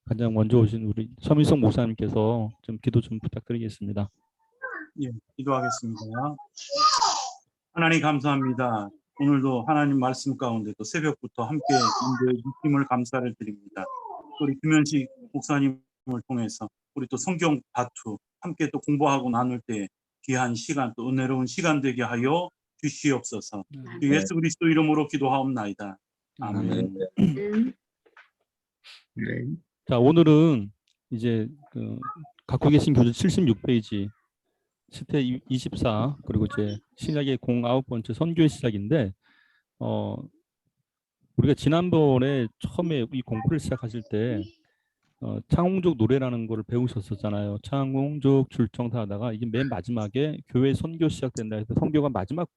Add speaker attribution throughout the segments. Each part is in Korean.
Speaker 1: 가장 먼저 오신 우리 서민석 목사님께서 좀 기도 좀 부탁드리겠습니다.
Speaker 2: 예, 기도하겠습니다. 하나님 감사합니다. 오늘도 하나님 말씀 가운데 또 새벽부터 함께 인도해 주심을 감사를 드립니다. 우리 김현식 목사님을 통해서 우리 또 성경 다투 함께 또 공부하고 나눌 때 귀한 시간 또 은혜로운 시간 되게 하여 주시옵소서. 주 예수 그리스도 이름으로 기도하옵나이다. 아멘.
Speaker 1: 자, 오늘은 이제 갖고 계신 교재 76페이지 시태 24 그리고 이제 신약의 09번째 선교의 시작인데 우리가 지난번에 처음에 이 공부를 시작하실 때 창홍족 노래라는 거를 배우셨었잖아요. 창홍족 출정사 하다가 이게 맨 마지막에 교회 선교 시작된다 해서 선교가 마지막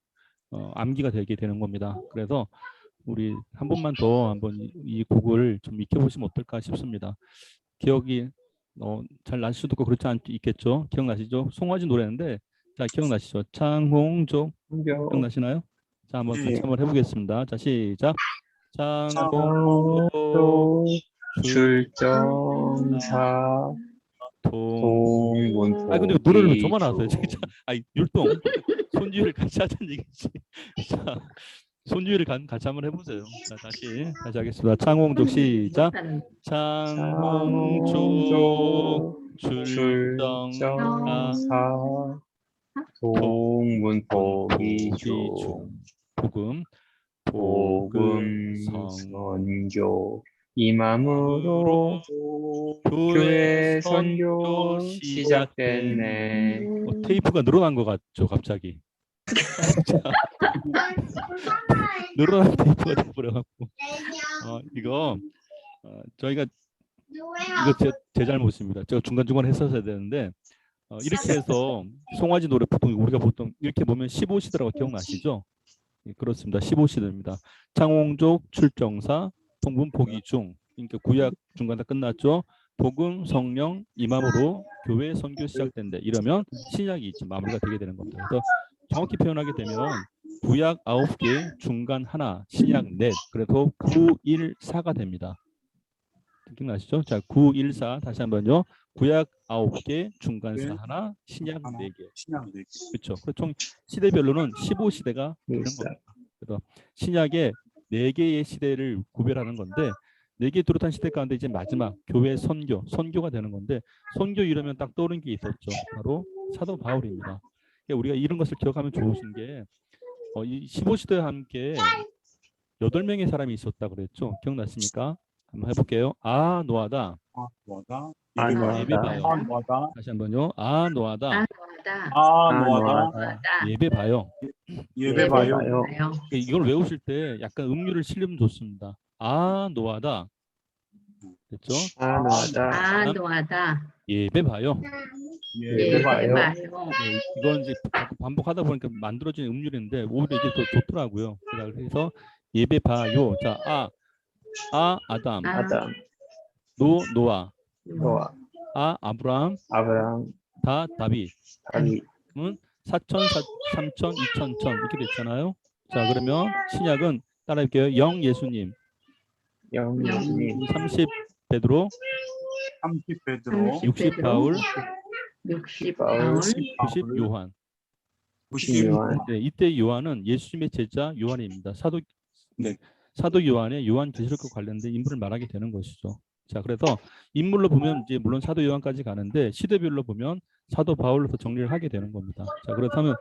Speaker 1: 암기가 되게 되는 겁니다. 그래서 우리 한 번만 더 한번 이 곡을 좀 익혀보시면 어떨까 싶습니다. 기억이 잘 나실 수도 있고 그렇지 않겠죠. 기억나시죠? 송화지 노래인데 자 기억나시죠? 창홍족 기억나시나요? 자 한번 같이 한번 해보겠습니다. 자 시작. 창홍족
Speaker 3: 출정사 동문포.
Speaker 1: 아 근데 노래를 왜 저만 하세요? 진짜. 아 율동 손주를 같이 하자는 얘기지. 자 손주를 같이 한번 해보세요. 자 다시 하겠습니다. 창홍족 시작. 창홍족 출정사
Speaker 3: 동문포기주 복음 선교 이 마음으로 교회 선교 시작됐네.
Speaker 1: 테이프가 늘어난 것 같죠, 갑자기. 늘어난 테이프가 돼버려갖고 이거 저희가 이거 제 잘못입니다. 제가 중간중간 했었어야 되는데 이렇게 해서 송아지 노래 우리가 보통 이렇게 보면 15시대라고 기억나시죠? 예, 그렇습니다. 15시대입니다. 창홍족 출정사 통분포기중 그러니까 구약 중간 다 끝났죠. 복음 성령 임함으로 교회 선교 시작된다. 이러면 신약이 이제 마무리가 되게 되는 겁니다. 그래서 정확히 표현하게 되면 구약 9개 중간 하나 신약 넷 그래서 914가 됩니다. 기억나시죠? 자 914 다시 한번요. 구약 9개 중간사 하나 신약 4개.
Speaker 2: 신약 4개.
Speaker 1: 그렇죠. 총 시대별로는 15시대가 되는 겁니다. 그래서 신약의 4개의 시대를 구별하는 건데 4개 뚜렷한 시대 가운데 이제 마지막 교회 선교가 되는 건데 선교 이러면 딱 떠오르는 게 있었죠. 바로 사도 바울입니다. 그러니까 우리가 이런 것을 기억하면 좋으신 게 이 15시대와 함께 8명의 사람이 있었다 그랬죠. 기억나십니까? 한번 해볼게요. 노아다.
Speaker 2: 노아다.
Speaker 1: 예배바요.
Speaker 2: 노아다.
Speaker 1: 다시 한번요. 노아다.
Speaker 2: 노아다.
Speaker 1: 예배바요.
Speaker 2: 예배바요.
Speaker 1: 이걸 외우실 때 약간 음률을 실으면 좋습니다. 노아다. 됐죠?
Speaker 4: 노아다.
Speaker 1: 예배바요.
Speaker 2: 예배바요.
Speaker 1: 네, 이건 이제 반복하다 보니까 만들어진 음률인데 오히려 이게 더 좋더라고요. 그래서 예배바요. 자, 아담. 노아. 아브라함. 다윗. 은 4천, 3천, 2천, 1천 이렇게 됐잖아요. 자 그러면 신약은 따라할게요. 영 예수님. 30 베드로. 60 바울. 90 요한. 네, 이때 요한은 예수님의 제자 요한입니다. 사도 요한의 요한계시록과 관련된 인물을 말하게 되는 것이죠. 자, 그래서 인물로 보면 이제 물론 사도 요한까지 가는데 시대별로 보면 사도 바울로서 정리를 하게 되는 겁니다. 자, 그렇다면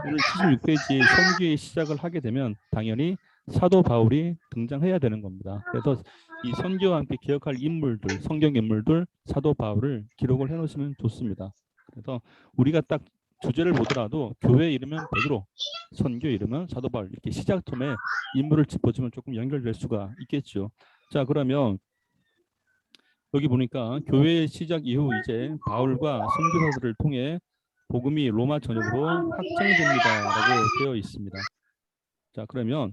Speaker 1: 오늘 76페이지에 선교의 시작을 하게 되면 당연히 사도 바울이 등장해야 되는 겁니다. 그래서 이 선교와 함께 기억할 인물들, 성경 인물들, 사도 바울을 기록을 해놓으시면 좋습니다. 그래서 우리가 딱 주제를 보더라도 교회 이르면 베드로, 선교 이르면 사도 바울 이렇게 시작점에 인물을 짚어주면 조금 연결될 수가 있겠죠. 자, 그러면 여기 보니까 교회 시작 이후 이제 바울과 선교사들을 통해 복음이 로마 전역으로 확장됩니다라고 되어 있습니다. 자, 그러면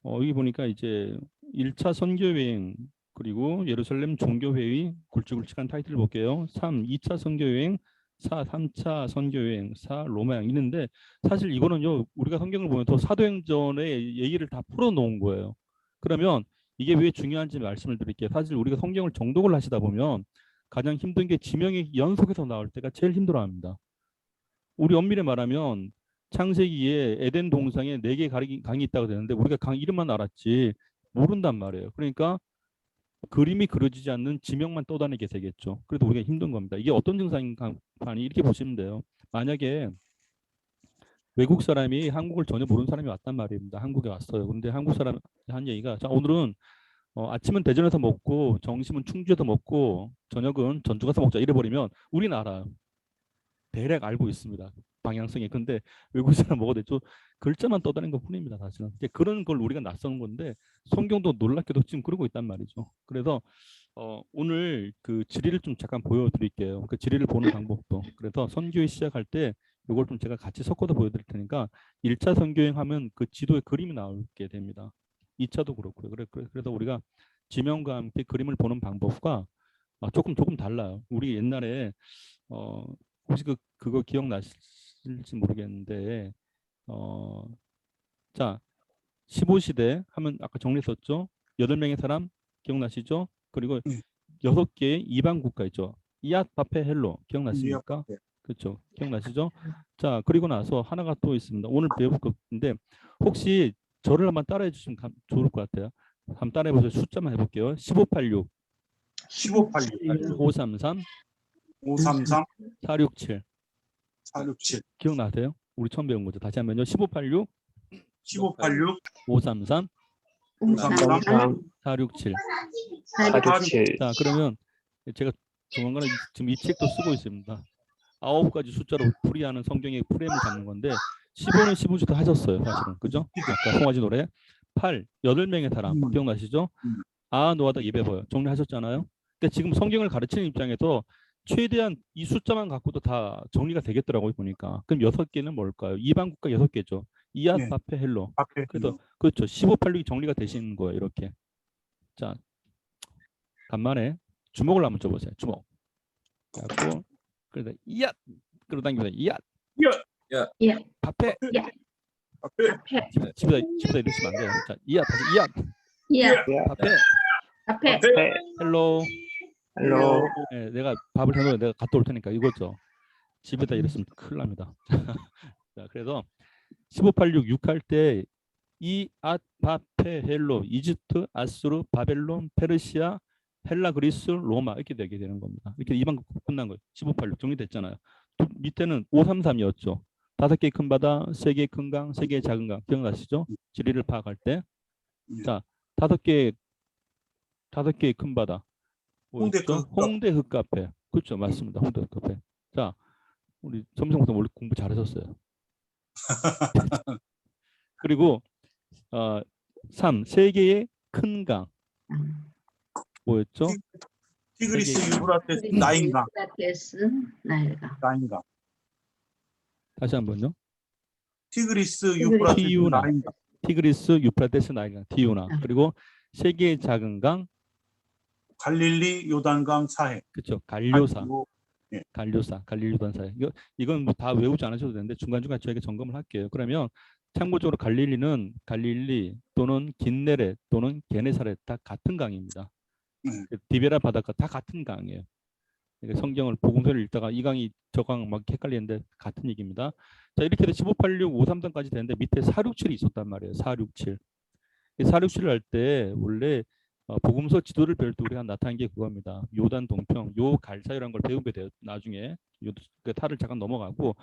Speaker 1: 여기 보니까 이제 1차 선교여행 그리고 예루살렘 종교회의 굵직굵직한 타이틀을 볼게요. 2차 선교여행 3차 선교여행 4 로마여행 있는데 사실 이거는요 우리가 성경을 보면 더 사도행전의 얘기를 다 풀어놓은 거예요. 그러면 이게 왜 중요한지 말씀을 드릴게요. 사실 우리가 성경을 정독을 하시다 보면 가장 힘든 게 지명이 연속해서 나올 때가 제일 힘들어합니다. 우리 엄밀히 말하면 창세기에 에덴 동상에 4개 강이 있다고 되는데 우리가 강 이름만 알았지 모른단 말이에요. 그러니까 그림이 그려지지 않는 지명만 떠다니게 되겠죠. 그래도 우리가 힘든 겁니다. 이게 어떤 증상인가 하니 이렇게 보시면 돼요. 만약에 외국 사람이 한국을 전혀 모르는 사람이 왔단 말입니다. 한국에 왔어요. 근데 한국 사람이 한 얘기가 자 오늘은 아침은 대전에서 먹고 점심은 충주에서 먹고 저녁은 전주 가서 먹자 이래버리면 우리는 알아요. 대략 알고 있습니다. 방향성이. 근데 외국 사람 먹어도 좀 글자만 떠다니는 것 뿐입니다. 사실은. 그런 걸 우리가 낯선 건데 성경도 놀랍게도 지금 그러고 있단 말이죠. 그래서 오늘 그 지리를 좀 잠깐 보여드릴게요. 그 지리를 보는 방법도. 그래서 선교회 시작할 때 이걸 좀 제가 같이 섞어서 보여드릴 테니까 1차 선교행 하면 그 지도에 그림이 나오게 됩니다. 2차도 그렇고요. 그래서 우리가 지명과 함께 그림을 보는 방법과 조금 달라요. 우리 옛날에 혹시 그거 기억나실지 모르겠는데 자 15시대 하면 아까 정리했었죠. 8명의 사람 기억나시죠? 그리고 6개의 이방 국가 있죠. 이앗 바페 헬로 기억나십니까? 그렇죠. 기억나시죠? 자 그리고 나서 하나가 또 있습니다. 오늘 배울 건데 혹시 저를 한번 따라해 주시면 좋을 것 같아요. 한번 따라해 보세요. 숫자만 해볼게요. 1586 533 467 기억나세요? 우리 처음 배운 거죠. 다시 한번요. 1586 533 467 자 그러면 제가 조만간에 지금 이 책도 쓰고 있습니다. 9가지 숫자로 풀이하는 성경의 프레임을 잡는 건데 15는 15주도 하셨어요. 사실은. 그죠? 아까 송아지 노래 8, 8명의 사람 기억나시죠? 노아다 예배보여 정리하셨잖아요. 근데 지금 성경을 가르치는 입장에서 최대한 이 숫자만 갖고도 다 정리가 되겠더라고요. 보니까. 그럼 6개는 뭘까요? 이방 국가 6개죠. 이앗 바페 헬로. 그래서 그렇죠. 15, 86이 정리가 되시는 거예요. 이렇게. 자, 간만에 주먹을 한번 줘보세요. 주먹. 그리고 그래서 이앗 끌어당깁니다. 이앗 바페 집에다 이러시면 안 돼요. 자, 이앗 다시 이앗 바페 헬로. 네, 내가 밥을 해놓으면 내가 갔다 올 테니까 이거죠. 집에다 이랬으면 큰일 납니다. 자, 그래서 15, 86, 6 할 때 이앗 바페 헬로 이집트 아수르 바벨론 페르시아 헬라 그리스 로마 이렇게 되게 되는 겁니다. 이렇게 이방 끝난 거예요. 15, 86 정리됐잖아요. 또 밑에는 533이었죠. 5개의 큰 바다, 3개의 큰 강, 3개의 작은 강 기억나시죠? 지리를 파악할 때. 자, 5개의 큰 바다. 홍대 흑카페. 그렇죠. 맞습니다. 홍대 흑카페. 자, 우리 점성부터 원래 공부 잘하셨어요. 그리고 3. 3개의 큰 강. 뭐였죠?
Speaker 2: 티그리스 유브라테스 나인강.
Speaker 1: 다시 한번요.
Speaker 2: 티그리스 유브라테스 나인강.
Speaker 1: 티그리스 유프라테스 나인강 디유나. 그리고 3개의 작은 강
Speaker 2: 갈릴리 요단강 사해.
Speaker 1: 그렇죠. 갈릴리 요단 사해. 이건 뭐 다 외우지 않으셔도 되는데 중간중간 저에게 점검을 할게요. 그러면 참고적으로 갈릴리는 갈릴리 또는 긴네렛 또는 게네사렛 다 같은 강입니다. 디베라 바닷가 다 같은 강이에요. 그러니까 성경을 복음서를 읽다가 이 강이 저 강 막 헷갈리는데 같은 얘기입니다. 자 이렇게 해서 15, 86, 533까지 되는데 밑에 467이 있었단 말이에요. 467. 467을 할 때 원래 복음서 지도를 배울 때 우리가 나타난 게 그겁니다. 요단 동평, 요 갈사유라는 걸 배우게 돼요. 나중에 그 탈을 잠깐 넘어가고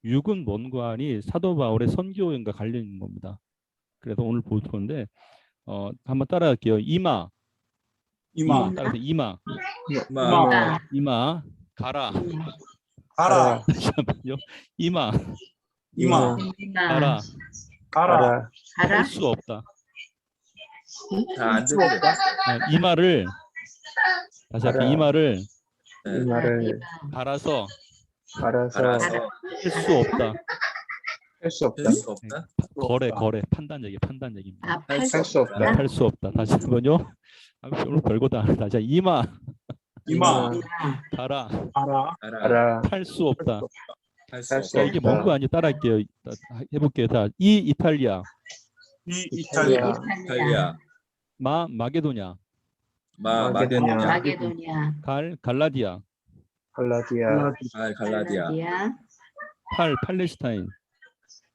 Speaker 1: 6은 뭔가 하니 사도 바울의 선교행과 관련인 겁니다. 그래서 오늘 볼 건데 한번 따라할게요. 이마 따라서 이마 가라 잠깐만요. 이마 가라 할 수 없다.
Speaker 4: 안 들린다.
Speaker 1: 이마를 다시 할게요. 이마를 갈아서 할 수 없다. 거래 판단 얘기입니다.
Speaker 3: 팔 수 없다.
Speaker 1: 팔 수 없다. 다시 한번요. 오늘 별거다. 다시 이마 가라 팔 수 없다. 자, 이게 뭔가 아니 따라할게요. 해볼게요. 자, 이탈리아 마게도냐.
Speaker 3: 마게도냐,
Speaker 5: 마게도냐,
Speaker 1: 갈라디아.
Speaker 3: 갈라디아,
Speaker 5: 갈라디아,
Speaker 1: 팔레스타인.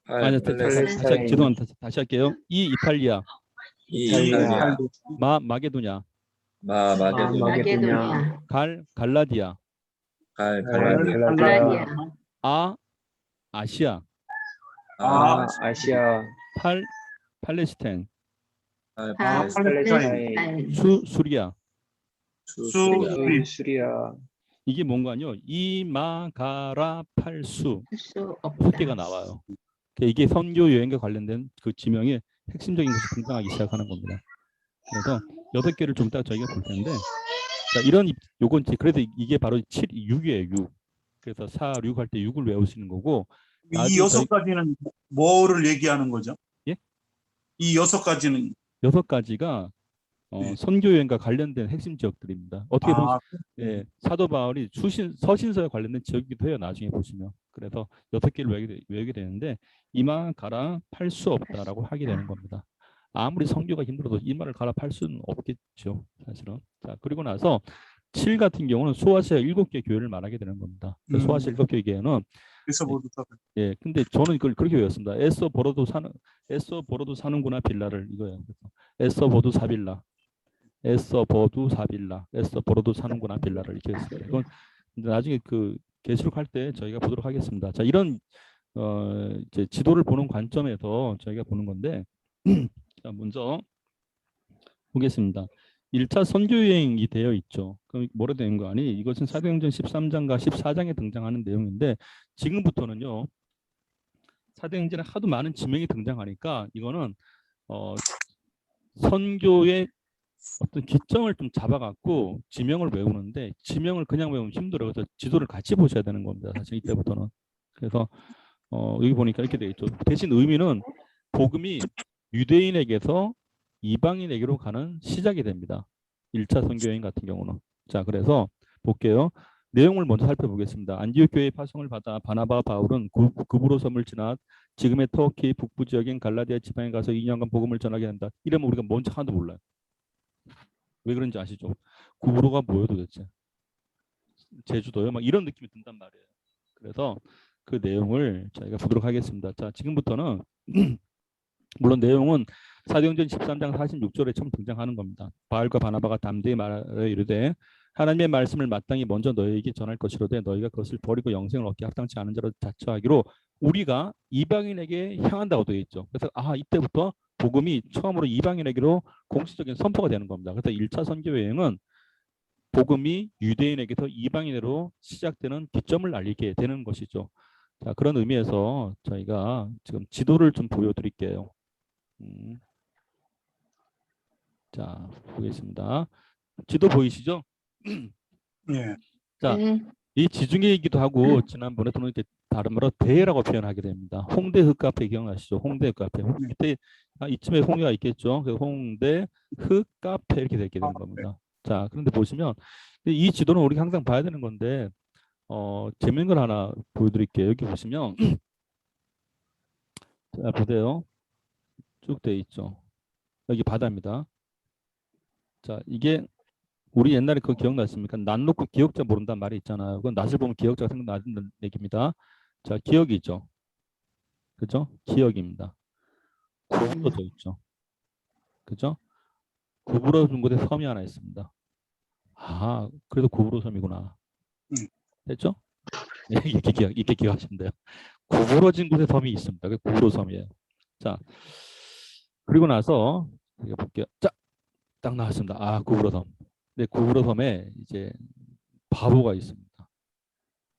Speaker 3: 팔레스타인,
Speaker 1: 죄송합니다. 다시 할게요. 이탈리아.
Speaker 3: 이탈리아,
Speaker 1: 마게도냐.
Speaker 5: 마게도냐,
Speaker 1: 갈라디아.
Speaker 3: 갈라디아,
Speaker 5: 갈라디아,
Speaker 1: 아시아.
Speaker 3: 아시아,
Speaker 1: 팔레스타인.
Speaker 3: 팔레스타인,
Speaker 1: 수리아.
Speaker 3: 수리아,
Speaker 1: 이게 뭔가요? 이마가라팔수
Speaker 5: 수
Speaker 1: 6개가
Speaker 5: 없다.
Speaker 1: 나와요. 이게 선교 여행과 관련된 그 지명의 핵심적인 것이 등장하기 시작하는 겁니다. 그래서 6개를 좀 이따가 저희가 볼 텐데, 자, 요건 그래서 이게 바로 6이에요. 6. 그래서 4, 6 할 때 6을 외우시는 거고.
Speaker 2: 이
Speaker 1: 나중에
Speaker 2: 6가지는 뭐를 얘기하는 거죠?
Speaker 1: 예?
Speaker 2: 이 6가지는
Speaker 1: 6가지가 선교 여행과 관련된 핵심 지역들입니다. 어떻게 보면 사도 바울이 서신서에 관련된 지역이기도 해요. 나중에 보시면. 그래서 6개를 외우게 되는데 이마 가라 팔 수 없다라고 하게 되는 겁니다. 아무리 선교가 힘들어도 이마를 가라 팔 수는 없겠죠. 사실은. 자, 그리고 나서 7 같은 경우는 소아시아 7개 교회를 말하게 되는 겁니다. 소아시아 7개 교회는
Speaker 2: 그래서 모두 다
Speaker 1: 근데 저는 이걸 그렇게 외웠습니다. 에서 보러도 사는구나 빌라를 이거예요. 에서 보도 사빌라. 에서 버두 사빌라, 에서 버로도 사는구나 빌라를 이렇게 했습니다. 이건 나중에 그 계시록 할 때 저희가 보도록 하겠습니다. 자, 이런 이제 지도를 보는 관점에서 저희가 보는 건데, 자, 먼저 보겠습니다. 1차 선교 여행이 되어 있죠. 그럼 뭐라 되는 거 아니? 이것은 사도행전 13장과 14장에 등장하는 내용인데 지금부터는요. 사도행전에 하도 많은 지명이 등장하니까 이거는 선교의 어떤 기점을 좀 잡아갖고 지명을 외우는데 지명을 그냥 외우면 힘들어요. 그래서 지도를 같이 보셔야 되는 겁니다. 사실 이때부터는. 그래서 여기 보니까 이렇게 되어 있죠. 대신 의미는 복음이 유대인에게서 이방인에게로 가는 시작이 됩니다. 1차 선교여행 같은 경우는. 자, 그래서 볼게요. 내용을 먼저 살펴보겠습니다. 안디옥 교회의 파송을 받아 바나바와 바울은 구브로 섬을 지나 지금의 터키 북부 지역인 갈라디아 지방에 가서 2년간 복음을 전하게 된다. 이러면 우리가 뭔지 하나도 몰라요. 왜 그런지 아시죠? 구브로가 뭐예요 도대체? 제주도요? 막 이런 느낌이 든단 말이에요. 그래서 그 내용을 저희가 보도록 하겠습니다. 자, 지금부터는 물론 내용은 사도행전 13장 46절에 처음 등장하는 겁니다. 바울과 바나바가 담대히 말하여 이르되 하나님의 말씀을 마땅히 먼저 너희에게 전할 것이로되 너희가 그것을 버리고 영생을 얻기 합당치 않은 자로 자처하기로 우리가 이방인에게 향한다고 되어 있죠. 그래서 이때부터 복음이 처음으로 이방인에게로 공식적인 선포가 되는 겁니다. 그래서 1차 선교 여행은 복음이 유대인에게서 이방인으로 시작되는 기점을 알리게 되는 것이죠. 자, 그런 의미에서 저희가 지금 지도를 좀 보여드릴게요. 자, 보겠습니다. 지도 보이시죠?
Speaker 2: 네.
Speaker 1: 자, 이 지중해이기도 하고 지난번에 또는 이렇게 다른 말로 대라고 표현하게 됩니다. 홍대 흑카페 기억나시죠? 홍대 흑카페. 밑에 이쯤에 홍대가 있겠죠. 그래서 홍대 흑카페 이렇게 되게 되는 겁니다. 자, 그런데 보시면 이 지도는 우리가 항상 봐야 되는 건데 재밌는 걸 하나 보여드릴게요. 여기 보시면 자, 보세요. 쭉 돼 있죠. 여기 바다입니다. 자, 이게 우리 옛날에 그거 기억나십니까? 낯 놓고 기억자 모른다는 말이 있잖아요. 그건 낯을 보면 기억자가 생각나는 얘기입니다. 자, 기억이 있죠. 그죠? 기억입니다. 구부러져 있죠. 그죠? 구부러진 곳에 섬이 하나 있습니다. 그래도 구부러 섬이구나. 됐죠? 이렇게 기억하시면 돼요. 구부러진 곳에 섬이 있습니다. 그게 구부러 섬이에요. 자, 그리고 나서 이거 볼게요. 자, 딱 나왔습니다. 구부러 섬. 근데 구부러 섬에 이제 바보가 있습니다.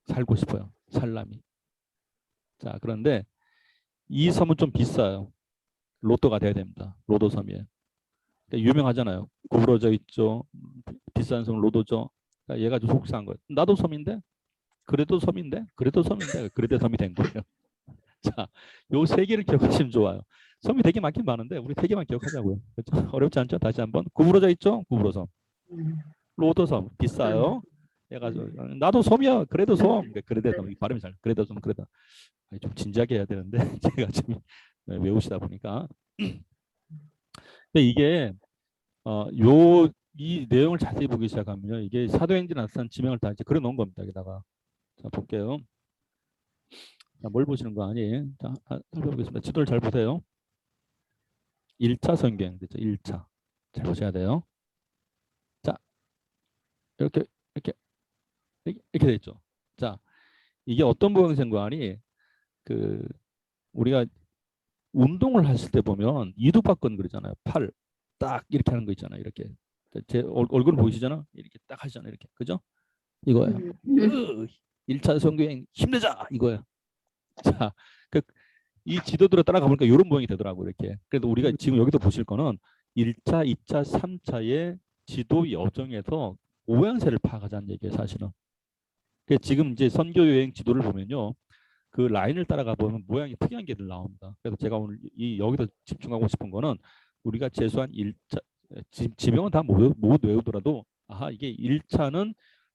Speaker 1: 살고 싶어요. 살람이. 자, 그런데 이 섬은 좀 비싸요. 로또가 돼야 됩니다. 로도 섬이에요. 그러니까 유명하잖아요. 구부러져 있죠. 비싼 섬 로도죠. 그러니까 얘가 좀 속상한 거예요. 나도 섬인데? 그래도 섬인데? 그래도 섬인데? 그래도 섬이 된 거예요. 자, 요 세 개를 기억하시면 좋아요. 섬이 되게 많긴 많은데 우리 세 개만 기억하자고요. 그렇죠? 어렵지 않죠? 다시 한번. 구부러져 있죠? 구부러 섬. 로도 섬. 비싸요. 얘가 나도 섬이야. 그래도 섬. 그래도 섬. 발음이 잘. 그래도 섬. 그래도. 좀 진지하게 해야 되는데 제가 좀 외우시다 보니까. 근데 이게 이 내용을 자세히 보기 시작하면요. 이게 사도행전에 나타난 지명을 다 이제 그려 놓은 겁니다. 여기다가. 자, 볼게요. 자, 뭘 보시는 거 아니에요? 자, 살펴보겠습니다. 지도를 잘 보세요. 1차 성경, 그렇죠? 1차. 잘 보셔야 돼요. 자, 이렇게 이렇게 돼 있죠. 자, 이게 어떤 모양새인가 하니 그 우리가 운동을 하실 때 보면 이두박근 그러잖아요. 팔 딱 이렇게 하는 거 있잖아요. 이렇게 제 얼굴 보이시잖아. 이렇게 딱 하시잖아요. 이렇게 그죠? 이거예요. 1차 성경 힘내자 이거예요. 자, 이 지도대로 따라가 보니까 이런 모양이 되더라고요. 이렇게. 그래도 우리가 지금 여기도 보실 거는 1차, 2차, 3차의 지도 여정에서 모양새를 파악하자는 얘기예요. 사실은. 지금 이제 선교 여행 지도를 보면요. 그 라인을 따라가 보면 모양이 특이한 게 나옵니다. 그래서 제가 오늘 여기서 집중하고 싶은 거는 우리가 최소한 1차 지명은 다 못 외우더라도 아하 이게 1차는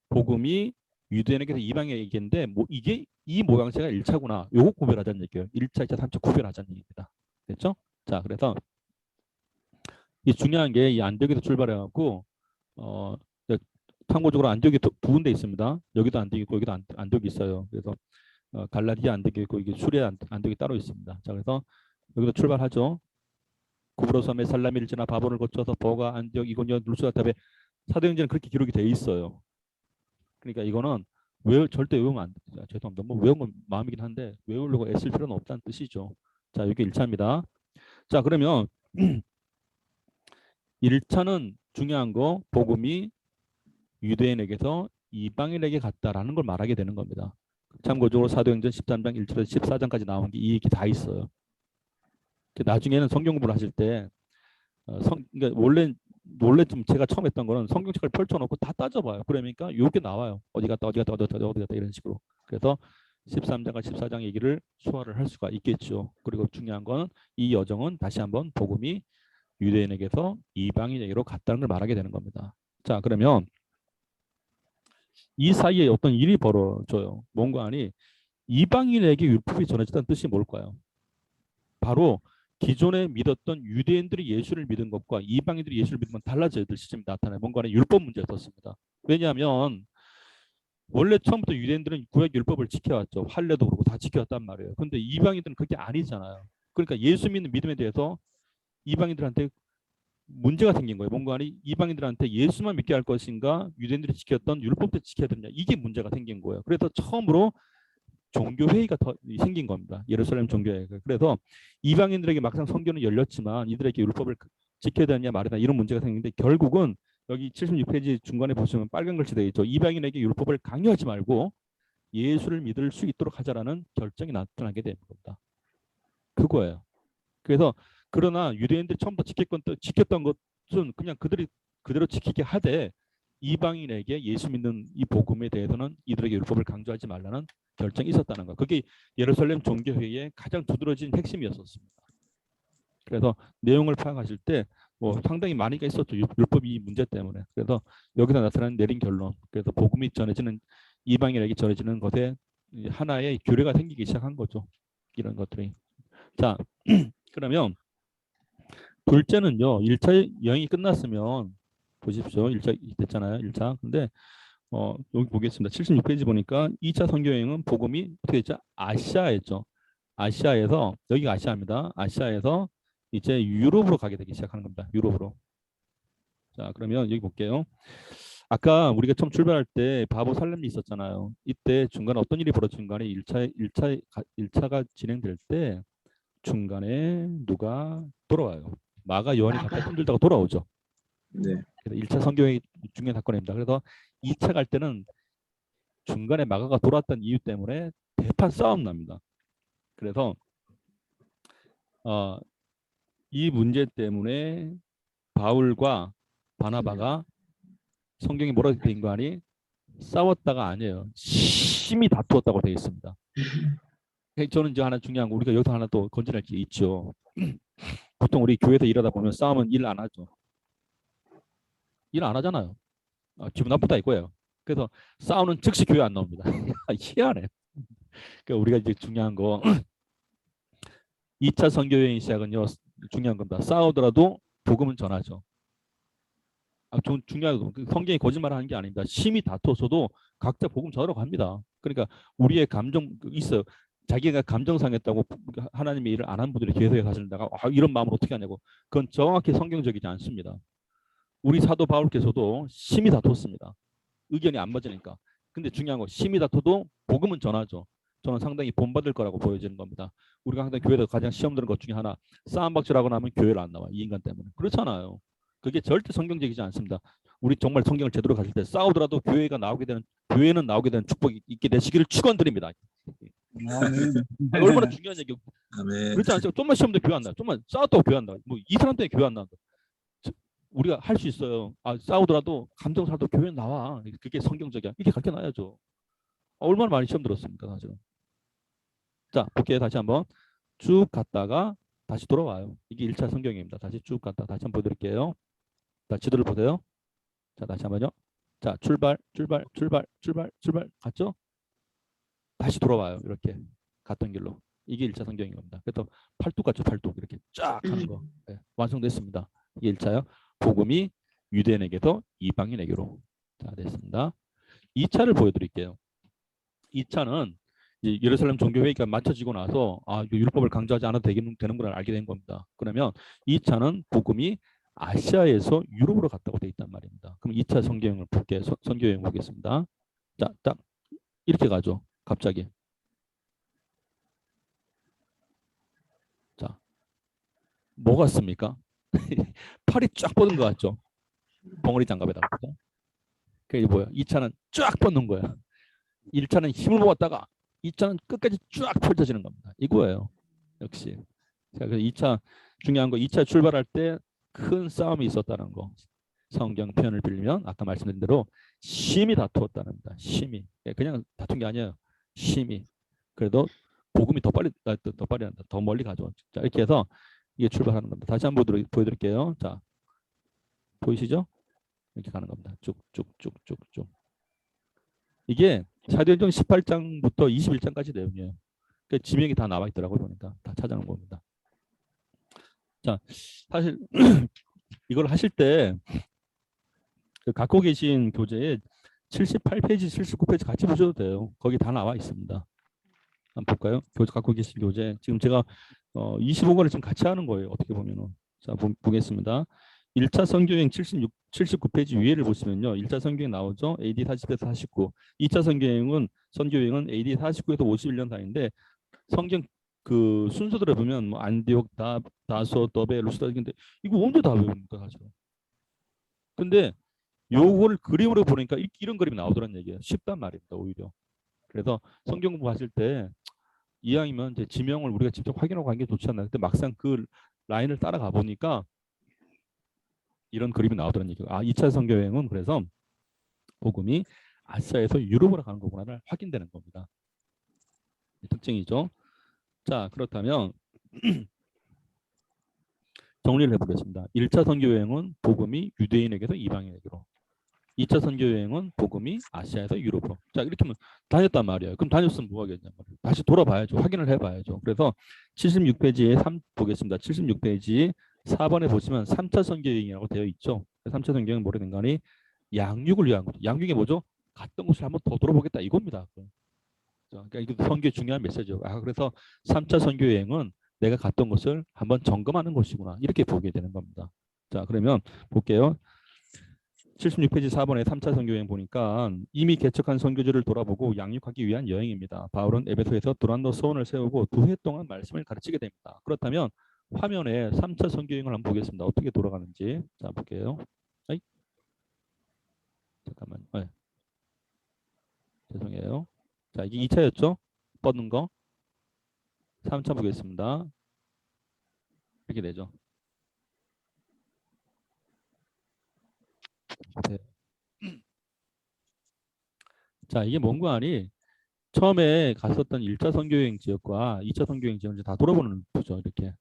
Speaker 1: 복음이 유대인에게서 이방인에게인데 이게 이 모양새가 1차구나. 요거 구별하자는 얘기예요. 1차, 2차, 3차 구별하자는 얘기입니다. 됐죠? 자, 그래서 이 중요한 게 이 안디옥에서 출발해 갖고 참고적으로 안디옥이 두 군데 있습니다. 여기도 안디옥 있고 여기도 안디옥이 있어요. 그래서 갈라디아 안디옥이 있고 이게 수리아 안디옥이 따로 있습니다. 자, 그래서 여기도 출발하죠. 구브로 섬에 살라미를 지나 바본을 거쳐서 버가 안디옥 이고니온 루스가 탑에 사도행전은 그렇게 기록이 돼 있어요. 그러니까 이거는 절대 외우면 안 돼요. 죄송합니다. 뭐 외운 건 마음이긴 한데 외우려고 애쓸 필요는 없다는 뜻이죠. 자, 이게 1차입니다. 자, 그러면 1차는 중요한 거 복음이 유대인에게서 이방인에게 갔다라는 걸 말하게 되는 겁니다. 참고적으로 사도행전 13장 1절에서 14장까지 나온 게 이 얘기 다 있어요. 나중에는 성경 공부를 하실 때 그러니까 원래 좀 제가 처음 했던 거는 성경책을 펼쳐놓고 다 따져봐요. 그러니까 이게 나와요. 어디 갔다 이런 식으로. 그래서 13장과 14장 얘기를 소화를 할 수가 있겠죠. 그리고 중요한 거는 이 여정은 다시 한번 복음이 유대인에게서 이방인에게로 갔다는 걸 말하게 되는 겁니다. 자, 그러면 이 사이에 어떤 일이 벌어져요. 뭔가 하니 이방인에게 율법이 전해졌다는 뜻이 뭘까요? 바로 기존에 믿었던 유대인들이 예수를 믿은 것과 이방인들이 예수를 믿으면 달라져야 될 시점이 나타나요. 뭔가는 율법 문제였습니다. 왜냐하면 원래 처음부터 유대인들은 구약 율법을 지켜왔죠. 할례도 그렇고 다 지켜왔단 말이에요. 그런데 이방인들은 그게 아니잖아요. 그러니까 예수 믿는 믿음에 대해서 이방인들한테 문제가 생긴 거예요. 뭔가 아니 이방인들한테 예수만 믿게 할 것인가 유대인들이 지켰던 율법도 지켜야 되느냐 이게 문제가 생긴 거예요. 그래서 처음으로 종교회의가 생긴 겁니다. 예루살렘 종교회의가. 그래서 이방인들에게 막상 성경은 열렸지만 이들에게 율법을 지켜야 되느냐 말이냐 이런 문제가 생기는데 결국은 여기 76페이지 중간에 보시면 빨간 글씨 되어 있죠. 이방인에게 율법을 강요하지 말고 예수를 믿을 수 있도록 하자라는 결정이 나타나게 되는 겁니다. 그거예요. 그래서 그러나 유대인들이 처음부터 지켰던 것은 그냥 그들이 그대로 지키게 하되 이방인에게 예수 믿는 이 복음에 대해서는 이들에게 율법을 강조하지 말라는 결정이 있었다는 거. 그게 예루살렘 종교회의의 가장 두드러진 핵심이었습니다. 그래서 내용을 파악하실 때 뭐 상당히 많이가 있었죠. 율법 이 문제 때문에. 그래서 여기서 나타난 내린 결론. 그래서 복음이 전해지는 이방인에게 전해지는 것에 하나의 규례가 생기기 시작한 거죠. 이런 것들이. 자, 그러면 둘째는요. 1차 여행이 끝났으면 보십시오. 1차 됐잖아요. 1차. 근데 여기 보겠습니다. 76페이지 보니까 2차 선교 여행은 복음이 어떻게 됐죠? 아시아였죠. 아시아에서 여기가 아시아입니다. 아시아에서 이제 유럽으로 가게 되기 시작하는 겁니다. 유럽으로. 자, 그러면 여기 볼게요. 아까 우리가 처음 출발할 때 바보 살렘이 있었잖아요. 이때 중간에 어떤 일이 벌어진 간에 1차가 진행될 때 중간에 누가 돌아와요. 마가 요한이 각각 힘들다가 돌아오죠.
Speaker 3: 네.
Speaker 1: 그래서 1차 선교의 중요한 사건입니다. 그래서 2차 갈 때는 중간에 마가가 돌아왔던 이유 때문에 대판 싸움 납니다. 그래서 이 문제 때문에 바울과 바나바가 성경이 뭐라고 돼 있는 거 아니? 싸웠다가 아니에요. 심히 다투었다고 되어 있습니다. 저는 이제 하나 중요한 거 우리가 여기서 하나 또 건져낼 게 있죠. 보통 우리 교회에서 일하다 보면 싸움은 일 안 하죠. 일 안 하잖아요. 기분 나쁘다 이거예요. 그래서 싸우는 즉시 교회 안 나옵니다. 희한해. 그러니까 우리가 이제 중요한 거 2차 선교여행 시작은요 중요한 겁니다. 싸우더라도 복음은 전하죠. 중요하고 성경이 거짓말하는 게 아닙니다. 심히 다투어서도 각자 복음 전하라고 합니다. 그러니까 우리의 감정 있어요. 자기가 감정 상했다고 하나님의 일을 안 한 분들이 계속해서 하시다가 이런 마음을 어떻게 하냐고. 그건 정확히 성경적이지 않습니다. 우리 사도 바울께서도 심히 다퉜습니다. 의견이 안 맞으니까. 근데 중요한 거 심히 다투도 복음은 전하죠. 저는 상당히 본받을 거라고 보여지는 겁니다. 우리가 항상 교회에서 가장 시험 드는 것 중에 하나, 싸움박질하고 나면 교회를 안 나와. 이 인간 때문에. 그렇잖아요. 그게 절대 성경적이지 않습니다. 우리 정말 성경을 제대로 가질 때 싸우더라도 교회는 나오게 되는 축복이 있게 되시기를 축원드립니다. 얼마나 중요한 얘기고. 그렇지 않죠? 좀만 시험도 교회 안 나. 좀만 싸웠다고 교회 안 나. 뭐 이 사람 때문에 교회 안 나온다. 우리가 할 수 있어요. 싸우더라도 감정사도 교회 나와. 그게 성경적이야. 이렇게 가르쳐 놔야죠. 얼마나 많이 시험 들었습니까, 사실은. 자, 볼게요. 다시 한번 쭉 갔다가 다시 돌아와요. 이게 1차 성경입니다. 다시 쭉 갔다 다시 한번 보여드릴게요. 자, 지도를 보세요. 자, 다시 한번요. 자, 출발 갔죠? 다시 돌아와요. 이렇게 갔던 길로. 이게 1차 성경인 겁니다. 그래서 팔뚝 같죠? 팔뚝 이렇게 쫙 하는 거. 네, 완성됐습니다. 이게 1차요. 복음이 유대인에게서 이방인에게로. 자, 됐습니다. 2차를 보여드릴게요. 2차는 이제 예루살렘 종교회의가 마쳐지고 나서 율법을 강조하지 않아도 되는구나 알게 된 겁니다. 그러면 2차는 복음이 아시아에서 유럽으로 갔다고 돼 있단 말입니다. 그럼 2차 성경을 볼게요. 선교여행 보겠습니다. 자, 딱 이렇게 가죠. 갑자기. 자, 뭐 같습니까? 팔이 쫙 뻗은 것 같죠? 벙어리 장갑에다가. 그게 뭐야? 2차는 쫙 뻗는 거야. 1차는 힘을 모았다가 2차는 끝까지 쫙 펼쳐지는 겁니다. 이거예요. 역시. 자, 그래서 2차 중요한 거 2차 출발할 때 큰 싸움이 있었다는 거. 성경 표현을 빌리면 아까 말씀드린 대로 심히 다투었다는 겁니다. 심히. 그냥 다툰 게 아니에요. 심히. 그래도 복음이 더 빨리 한다. 더 멀리 가죠. 자, 이렇게 해서 이게 출발하는 겁니다. 다시 한번 보여드릴게요. 자, 보이시죠? 이렇게 가는 겁니다. 쭉쭉쭉쭉쭉. 이게 사도행전 18장부터 21장까지 내용이에요. 그러니까 지명이 다 나와 있더라고요. 보니까 다 찾아놓은 겁니다. 자, 사실 이걸 하실 때 갖고 계신 교재에 78페이지, 79페이지 같이 보셔도 돼요. 거기 다 나와 있습니다. 한번 볼까요? 갖고 계신 교재. 지금 제가 25권을 지금 같이 하는 거예요. 어떻게 보면은. 자, 보겠습니다. 1차 성교여행 79페이지 위에를 보시면요. 1차 성교여행 나오죠. AD 40에서 49. 2차 선교여행은 AD 49에서 51년 사이인데 성경 그 순서대로 보면 뭐 안디옥, 다소, 더베, 루스다 근데 이거 언제 다 외웁니까 사실. 근데 요거를 그림으로 보니까 이런 그림이 나오더란 얘기예요. 쉽단 말입니다. 오히려. 그래서 성경 공부하실 때 이왕이면 이제 지명을 우리가 직접 확인하고 가는 게 좋지 않나. 근데 막상 그 라인을 따라가 보니까 이런 그림이 나오더란 얘기예요. 2차 선교여행은 그래서 복음이 아시아에서 유럽으로 가는 거구나를 확인되는 겁니다. 특징이죠. 자, 그렇다면 정리를 해보겠습니다. 1차 선교여행은 복음이 유대인에게서 이방인에게로. 2차 선교여행은 복음이 아시아에서 유럽으로. 자, 이렇게 하면 다녔단 말이에요. 그럼 다녔으면 뭐 하겠냐 말이에요. 다시 돌아봐야죠. 확인을 해봐야죠. 그래서 76페이지에 보겠습니다. 76페이지 4번에 보시면 3차 선교여행이라고 되어 있죠. 3차 선교여행은 뭐라는 간이 양육을 위한 거죠. 양육이 뭐죠? 갔던 곳을 한번 더 돌아보겠다 이겁니다. 그러니까 이게 선교의 중요한 메시지죠. 그래서 3차 선교여행은 내가 갔던 곳을 한번 점검하는 것이구나. 이렇게 보게 되는 겁니다. 자, 그러면 볼게요. 76페이지 4번에 3차 선교여행 보니까 이미 개척한 선교지를 돌아보고 양육하기 위한 여행입니다. 바울은 에베소에서 두란노 서원을 세우고 2해 동안 말씀을 가르치게 됩니다. 그렇다면 화면에 3차 선교여행을 한번 보겠습니다. 어떻게 돌아가는지. 자, 볼게요. 아이. 잠깐만. 죄송해요. 자, 이게 2차였죠? 뻗는 거. 3차 보겠습니다. 이렇게 되죠. 자, 이게 뭔가 아니 처음에 갔었던 1차 선교여행 지역과 2차 선교여행 지역을 다 돌아보는 거죠. 이렇게.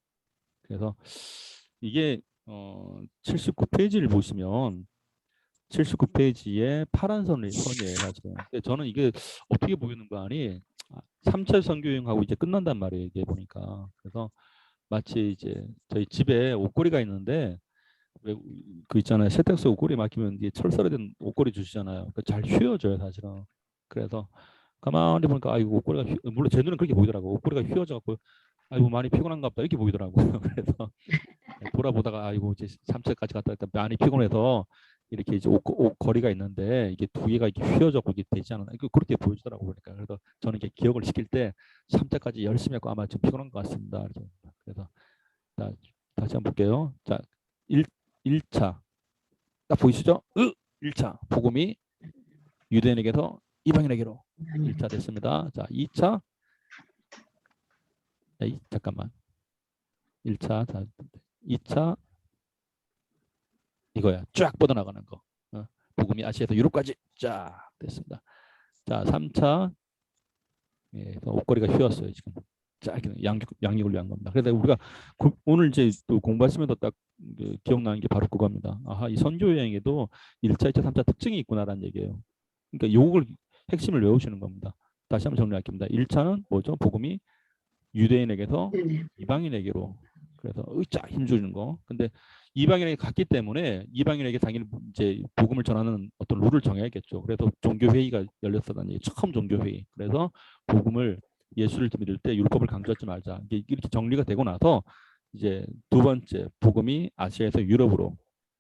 Speaker 1: 그래서 이게 79페이지를 보시면 79페이지에 파란 선이에요. 사실은. 근데 저는 이게 어떻게 보이는 거 아니 3차 선교여행하고 이제 끝난단 말이에요. 이게 보니까. 그래서 마치 이제 저희 집에 옷걸이가 있는데 그 있잖아요. 세탁소 옷걸이 막히면 이게 철사로 된 옷걸이 주시잖아요. 잘 휘어져요 사실은. 그래서 가만히 보니까 아이고 옷걸이가 물론 제 눈은 그렇게 보이더라고. 옷걸이가 휘어져갖고 아이고 많이 피곤한가 보다 이렇게 보이더라고요. 그래서 돌아보다가 아이고 이제 3차까지 갔다 왔다 많이 피곤해서 이렇게 이제 옷걸이가 있는데 이게 두 개가 이렇게 휘어져고 이게 되지 않았나 그렇게 보여주더라고요. 그러니까 그래서 저는 이렇게 기억을 시킬 때 3차까지 열심히 했고 아마 좀 피곤한 것 같습니다. 그래서 자, 다시 한번 볼게요. 자, 1차 딱 보이시죠? 1차 복음이 유대인에게서 이방인에게로 1차 됐습니다. 자, 2차 잠깐만 1차 자, 2차 이거야. 쫙 뻗어나가는 거. 복음이 아시아에서 유럽까지 쫙 됐습니다. 자, 3차 옷걸이가 휘었어요. 지금 쫙 양육을 위한 겁니다. 그래서 우리가 오늘 이제 또 공부하시면서 딱 기억나는 게 바로 그겁니다. 아하, 이 선교 여행에도 1차, 2차, 3차 특징이 있구나라는 얘기예요. 그러니까 요걸 핵심을 외우시는 겁니다. 다시 한번 정리할게요. 1차는 뭐죠? 복음이 유대인에게서 이방인에게로 그래서 쫙 힘주는 거. 근데 이방인에게 갔기 때문에 이방인에게 당연히 이제 복음을 전하는 어떤 룰을 정해야겠죠. 그래서 종교 회의가 열렸었다는 얘기. 처음 종교 회의. 그래서 복음을 예수를 믿을 때 율법을 강조하지 말자. 이렇게 정리가 되고 나서 이제 두 번째 복음이 아시아에서 유럽으로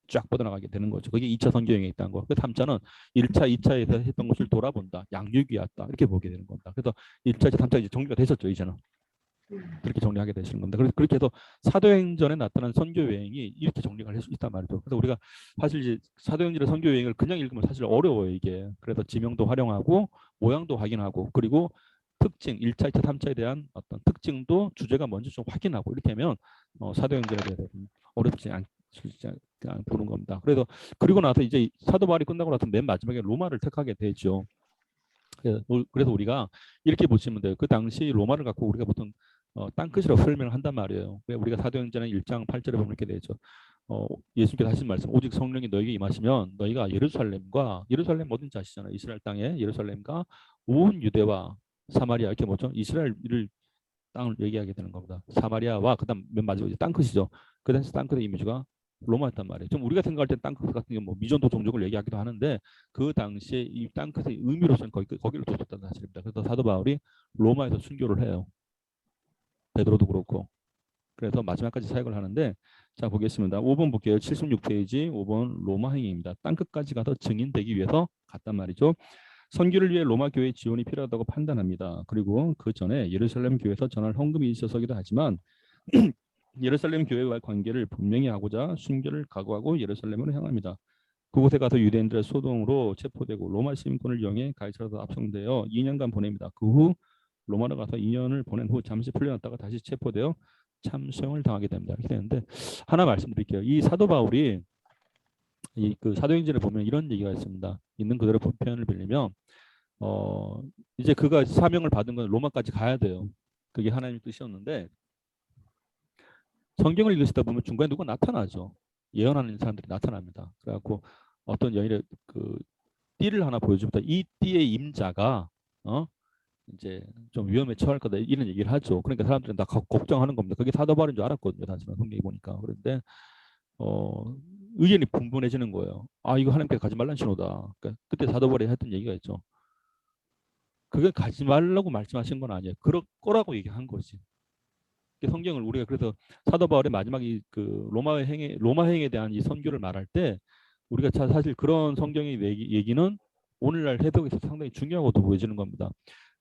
Speaker 1: 쫙 뻗어나가게 되는 거죠. 그게 2차 선교 여행에 있다는 거. 그 3차는 1차, 2차에서 했던 것을 돌아본다. 양육이 왔다. 이렇게 보게 되는 겁니다. 그래서 1차, 2차, 3차 이제 정리가 되셨죠. 이제는. 그렇게 정리하게 되시는 겁니다. 그렇게 해서 사도행전에 나타난 선교 여행이 이렇게 정리가 할 수 있단 말이죠. 그래서 우리가 사실 이제 사도행전의 선교 여행을 그냥 읽으면 사실 어려워요 이게. 그래서 지명도 활용하고 모양도 확인하고 그리고 특징 1차, 2차, 3차에 대한 어떤 특징도 주제가 뭔지 좀 확인하고 이렇게 하면 사도행전에 대해서 어렵지 않게 보는 겁니다. 그래서 그리고 나서 이제 사도 바울이 끝나고 나서 맨 마지막에 로마를 택하게 되죠. 그래서 우리가 이렇게 보시면 돼요. 그 당시 로마를 갖고 우리가 보통 땅끝이라고 설명을 한단 말이에요. 우리가 사도행전의 1장 8절에 보면 이렇게 되죠. 예수님께서 하신 말씀 오직 성령이 너에게 임하시면 너희가 예루살렘 어딘지 아시잖아요. 이스라엘 땅에 예루살렘과 온 유대와 사마리아 이렇게 뭐죠? 이스라엘을 땅을 얘기하게 되는 겁니다. 사마리아와 그다음 맨 마지막에 땅끝이죠. 그 당시 땅끝의 이미지가 로마였단 말이에요. 좀 우리가 생각할 때 땅끝 같은 경우 뭐 미전도 종족을 얘기하기도 하는데 그 당시에 이 땅끝의 의미로서는 거기를 뒀었다는 사실입니다. 그래서 사도 바울이 로마에서 순교를 해요. 베드로도 그렇고. 그래서 마지막까지 사역을 하는데 자 보겠습니다. 5번 볼게요. 76페이지 5번 로마 행위입니다. 땅끝까지 가서 증인되기 위해서 갔단 말이죠. 선교를 위해 로마 교회의 지원이 필요하다고 판단합니다. 그리고 그 전에 예루살렘 교회에서 전할 헌금이 있어서기도 하지만 예루살렘 교회와의 관계를 분명히 하고자 순교를 각오하고 예루살렘으로 향합니다. 그곳에 가서 유대인들의 소동으로 체포되고 로마 시민권을 이용해 가이사라로 압송되어 2년간 보냅니다. 그 후 로마로 가서 2년을 보낸 후 잠시 풀려났다가 다시 체포되어 참수형을 당하게 됩니다. 이렇게 되는데 하나 말씀드릴게요. 이 사도 바울이 이 그 사도행전을 보면 이런 얘기가 있습니다. 있는 그대로 표현을 빌리면 이제 그가 사명을 받은 건 로마까지 가야 돼요. 그게 하나님의 뜻이었는데 성경을 읽으시다 보면 중간에 누가 나타나죠. 예언하는 사람들이 나타납니다. 그래갖고 어떤 여인의 그 띠를 하나 보여줍니다. 이 띠의 임자가 이제 좀 위험에 처할 거다 이런 얘기를 하죠. 그러니까 사람들은 다 걱정하는 겁니다. 그게 사도 바울인 줄 알았거든요. 사실은 성경에 보니까. 그런데 의견이 분분해지는 거예요. 아 이거 하나님께 가지 말라는 신호다. 그러니까 그때 사도 바울이 했던 얘기가 있죠. 그게 가지 말라고 말씀하신 건 아니에요. 그럴 거라고 얘기한 거지. 성경을 우리가 그래서 사도 바울의 마지막 그 로마 행에 대한 이 선교를 말할 때 우리가 사실 그런 성경의 얘기는 오늘날 해석에서 상당히 중요하고도 보여지는 겁니다.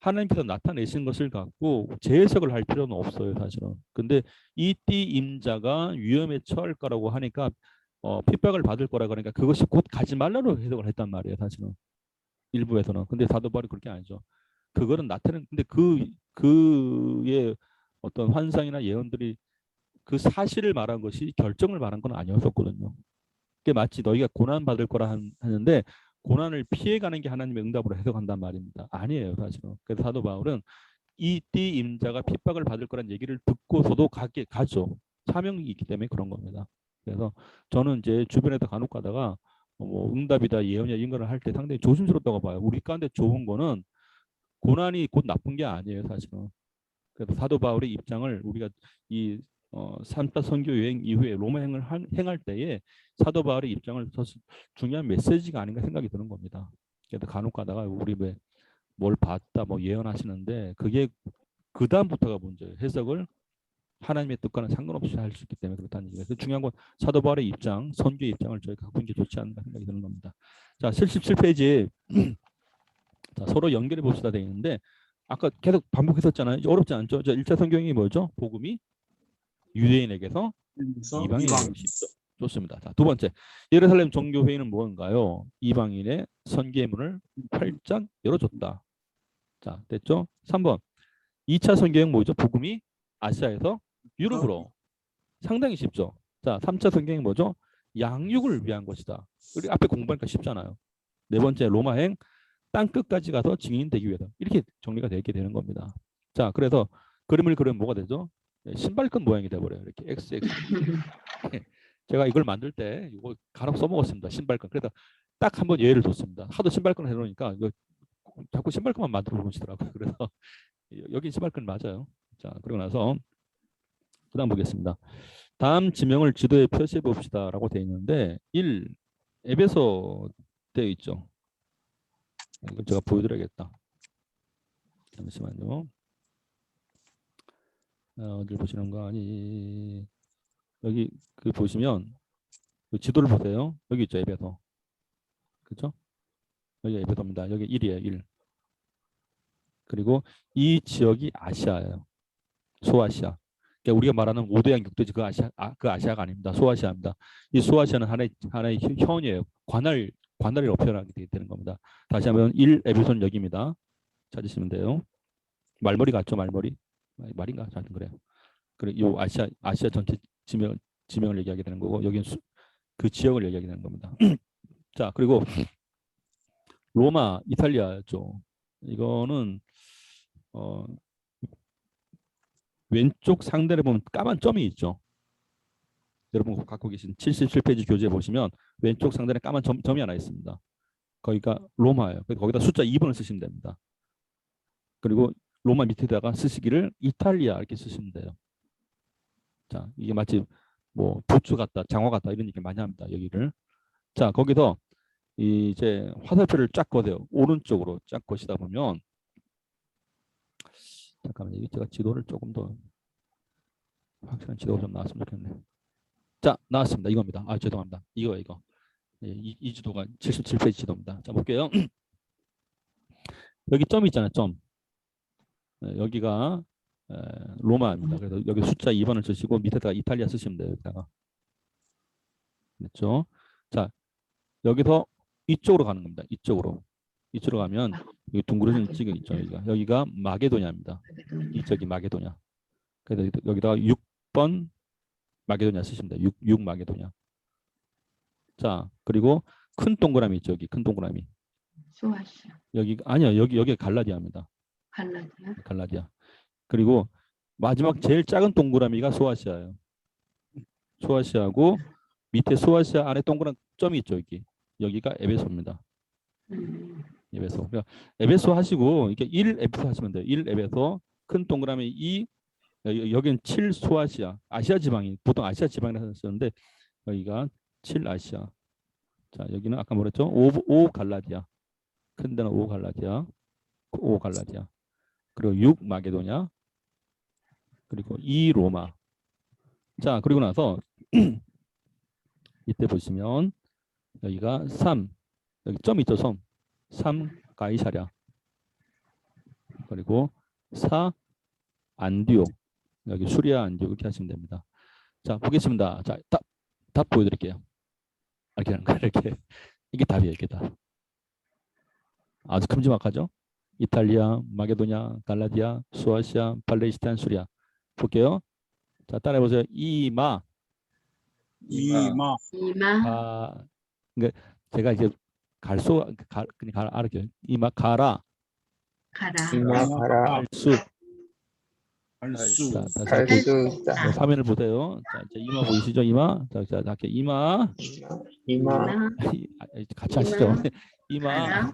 Speaker 1: 하나님께서 나타내신 것을 갖고 재해석을 할 필요는 없어요, 사실은. 근데 이 띠 임자가 위험에 처할 거라고 하니까 핍박을 받을 거라 그러니까 그것이 곧 가지 말라고 해석을 했단 말이에요, 사실은. 일부에서는. 근데 사도 바울이 그렇게 아니죠. 그거는 나타내는 근데 그의 어떤 환상이나 예언들이 그 사실을 말한 것이 결정을 말한 건 아니었었거든요. 그게 마치 너희가 고난 받을 거라 하는데 고난을 피해가는 게 하나님의 응답으로 해석한단 말입니다. 아니에요, 사실은. 그래서 사도 바울은 이 띠 임자가 핍박을 받을 거란 얘기를 듣고서도 가죠. 사명이 있기 때문에 그런 겁니다. 그래서 저는 이제 주변에서 간혹 가다가 뭐 응답이다 예언이다 이런 거를 할 때 상당히 조심스럽다고 봐요. 우리 가운데 좋은 거는 고난이 곧 나쁜 게 아니에요, 사실은. 그래서 사도 바울의 입장을 우리가 이 3차 선교 여행 이후에 로마 행할 때에 사도 바울의 입장을 더 중요한 메시지가 아닌가 생각이 드는 겁니다. 그래도 간혹 가다가 우리 뭘 봤다 뭐 예언하시는데 그게 그 다음부터가 문제예요. 해석을 하나님의 뜻과는 상관없이 할 수 있기 때문에 그렇다는 얘기예요. 그래서 중요한 건 사도 바울의 입장, 선교의 입장을 저희가 갖고 있는 게 좋지 않은가 생각이 드는 겁니다. 자, 77페이지에 자, 서로 연결해 봅시다 되어 있는데 아까 계속 반복했었잖아요. 이제 어렵지 않죠? 자, 1차 성경이 뭐죠? 복음이 유대인에게서 이방인에게 쉽죠. 좋습니다. 자, 두 번째, 예루살렘 종교회의는 뭔가요? 이방인의 선교의 문을 활짝 열어줬다. 자, 됐죠? 3번, 2차 성경은 뭐죠? 복음이 아시아에서 유럽으로. 상당히 쉽죠. 자, 3차 성경이 뭐죠? 양육을 위한 것이다. 우리 앞에 공부하니까 쉽잖아요. 네 번째, 로마행 땅끝까지 가서 증인 되기 위해서. 이렇게 정리가 되게 되는 겁니다. 자, 그래서 그림을 그리면 뭐가 되죠? 신발끈 모양이 돼버려요. 이렇게 XX. 제가 이걸 만들 때 이거 간혹 써먹었습니다. 신발끈. 그래서 딱 한번 예를 뒀습니다. 하도 신발끈을 해놓으니까 이거 자꾸 신발끈만 만들어 보시더라고요. 그래서 여기 신발끈 맞아요. 자, 그리고 나서 그다음 보겠습니다. 다음 지명을 지도에 표시해 봅시다라고 되어 있는데 1. 에베소 되어 있죠. 이걸 제가 보여드려야겠다. 잠시만요. 어딜 보시는 거 아니? 여기 그 보시면 지도를 보세요. 여기 있죠, 에베소. 그렇죠? 여기 에베소입니다. 여기 1이에요, 1. 그리고 이 지역이 아시아예요. 소아시아. 그러니까 우리가 말하는 5대양 6대지 그 아시아가 아닙니다. 소아시아입니다. 이 소아시아는 하나의 현이에요. 관할이라고 표현하게 되는 겁니다. 다시 한번 1 에베소는 여기입니다. 찾으시면 돼요. 말머리 같죠, 말머리? 말인가? 하여튼 그래요. 그리고 이 아시아 전체 지명을 얘기하게 되는 거고 여기는 그 지역을 얘기하게 되는 겁니다. 자, 그리고 로마, 이탈리아죠. 이거는 왼쪽 상단에 보면 까만 점이 있죠. 여러분 갖고 계신 77페이지 교재 보시면 왼쪽 상단에 까만 점이 하나 있습니다. 거기가 로마예요. 그래서 거기다 숫자 2번을 쓰시면 됩니다. 그리고 로마 밑에다가 쓰시기를 이탈리아 이렇게 쓰시면 돼요. 자, 이게 마치 뭐 부츠 같다, 장화 같다 이런 얘기 많이 합니다. 여기를. 자, 거기서 이제 화살표를 쫙 거세요. 오른쪽으로 쫙 거시다 보면 잠깐만요. 제가 지도를 조금 더 확실한 지도가 좀 나왔으면 좋겠네. 자, 나왔습니다. 이겁니다. 아, 죄송합니다. 이거. 이 지도가 77페이지 지도입니다. 자, 볼게요. 여기 점이 있잖아요. 점. 여기가 로마입니다. 그래서 여기 숫자 2번을 쓰시고 밑에다가 이탈리아 쓰시면 돼요. 여기다가. 됐죠? 자, 여기서 이쪽으로 가는 겁니다. 이쪽으로 가면 여기 둥그러진 지금 있죠. 여기가 마게도냐입니다. 이쪽이 마게도냐. 그래서 여기다가 6번 마게도냐 쓰시면 돼요. 6 마게도냐. 자, 그리고 큰 동그라미 있죠. 여기 큰 동그라미.
Speaker 5: 소아시아.
Speaker 1: 여기 아니요. 여기 갈라디아입니다. 갈라디아. 그리고 마지막 제일 작은 동그라미가 소아시아예요. 소아시아고 밑에 소아시아 안에 동그란 점이 있죠. 여기가 에베소입니다. 에베소. 그러니까 에베소 하시고 이렇게 1 에베소 하시면 돼요. 1 에베소 큰 동그라미 2 여기는 7 소아시아. 아시아 지방이 보통 아시아 지방이라고 쓰는데 여기가 7 아시아. 자, 여기는 아까 뭐랬죠? 5 갈라디아. 큰 데는 5 갈라디아. 5 갈라디아. 그리고 6 마게도냐. 그리고 2 로마. 자, 그리고 나서 이때 보시면 여기가 3 여기 점 있죠, 섬. 3 가이사랴. 그리고 4 안디옥. 여기 수리아 안디옥 이렇게 하시면 됩니다. 자, 보겠습니다. 자, 답 보여드릴게요. 이렇게 하는 거예요. 이렇게. 이게 답이에요. 이게 답. 아주 큼지막하죠? 이탈리아, 마게도냐, 갈라디아, 소아시아, 팔레스타인, 수리아. 볼게요. 자, 따라해보세요. 이마. 그러니까 제가 이제 그냥 알게요. 이마 가라.
Speaker 3: 갈수.
Speaker 1: 자, 화면을 보세요. 자, 이제 이마 보이시죠? 이마. 자, 이렇게 이마. 같이 하시죠. 이마.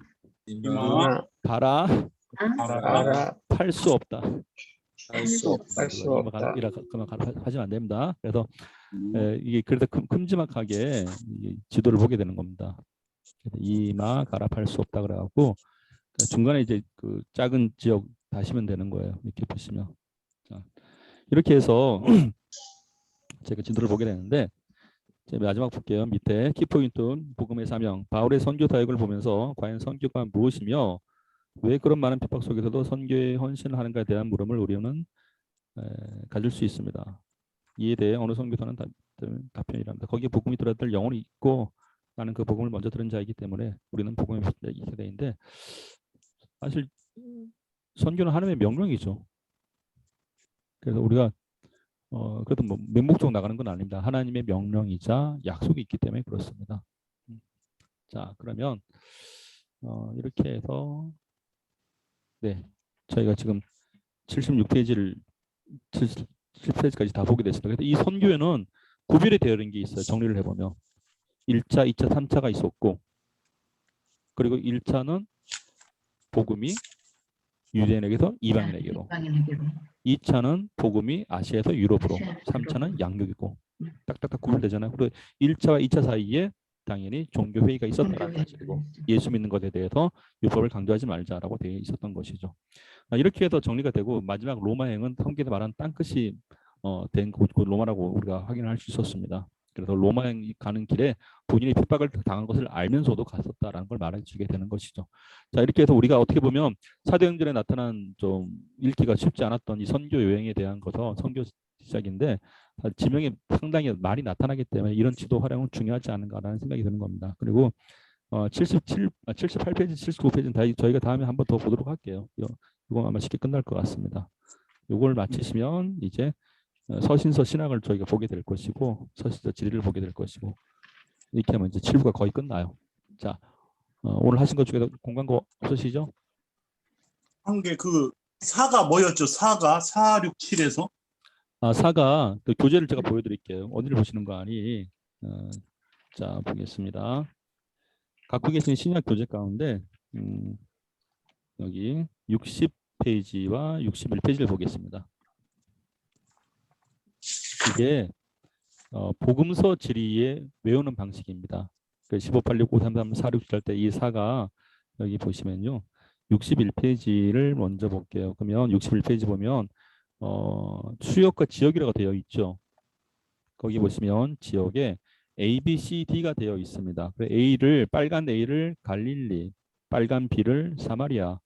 Speaker 1: 가라. 팔 수 없다.
Speaker 3: 할 수 없다.
Speaker 1: 그만 하시면 안 됩니다. 그래서 이게 그래도 큼지막하게 이 지도를 보게 되는 겁니다. 이마 가랍할 수 없다 그래갖고 중간에 이제 그 작은 지역 다시면 되는 거예요. 이렇게 보시면. 자, 이렇게 해서 제가 지도를 보게 되는데 제가 마지막 볼게요. 밑에 키포인트 복음의 사명 바울의 선교 사역을 보면서 과연 선교가 무엇이며 왜 그런 많은 핍박 속에서도 선교에 헌신을 하는가에 대한 물음을 우리는 가질 수 있습니다. 이에 대해 어느 선교사는 답변이랍니다. 거기에 복음이 들어갈 영혼이 있고 나는 그 복음을 먼저 들은 자이기 때문에 우리는 복음의 세대인데 사실 선교는 하나님의 명령이죠. 그래서 우리가 그래도 뭐 맹목적으로 나가는 건 아닙니다. 하나님의 명령이자 약속이 있기 때문에 그렇습니다. 자, 그러면 이렇게 해서 네, 저희가 지금 76페이지를 70페이지까지 다 보게 됐습니다. 그래서 이 선교에는 구별이 되어 있는 게 있어요. 정리를 해보면 1차, 2차, 3차가 있었고 그리고 1차는 복음이 유대인에게서 이방인에게로 2차는 복음이 아시아에서 유럽으로 3차는 양육이고 딱딱딱 구분되잖아요. 그리고 1차와 2차 사이에 당연히 종교회의가 있었다는 사실이고 예수 믿는 것에 대해서 율법을 강조하지 말자라고 되어 있었던 것이죠. 이렇게 해서 정리가 되고 마지막 로마행은 성경에서 말하는 땅끝이 된 곳 로마라고 우리가 확인할 수 있었습니다. 그래서 로마행 가는 길에 본인이 핍박을 당한 것을 알면서도 갔었다라는 걸 말해주게 되는 것이죠. 자, 이렇게 해서 우리가 어떻게 보면 사도행전에 나타난 좀 읽기가 쉽지 않았던 이 선교 여행에 대한 것은 선교 시작인데 지명이 상당히 많이 나타나기 때문에 이런 지도 활용은 중요하지 않은가라는 생각이 드는 겁니다. 그리고 78페이지, 79페이지는 저희가 다음에 한번 더 보도록 할게요. 이거 아마 쉽게 끝날 것 같습니다. 이걸 마치시면 이제 서신서 신학을 저희가 보게 될 것이고 서신서 지리를 보게 될 것이고 이렇게 하면 이제 7부가 거의 끝나요. 자, 오늘 하신 것 중에 공간 거 없으시죠?
Speaker 2: 한 게 그 4가 뭐였죠? 4가 4, 6, 7에서
Speaker 1: 4가 그 교재를 제가 보여드릴게요. 어디를 보시는 거 아니? 자, 보겠습니다. 갖고 계신 신약 교재 가운데 여기 60페이지와 61페이지를 보겠습니다. 이게 복음서 지리의 외우는 방식입니다. 그 15, 86, 5, 3, 3, 4, 6 할 때 이 4가 여기 보시면요. 61페이지를 먼저 볼게요. 그러면 61페이지 보면 수역과 지역이라고 되어 있죠. 거기 보시면 지역에 A, B, C, D가 되어 있습니다. 빨간 A를 갈릴리, 빨간 B를 사마리아,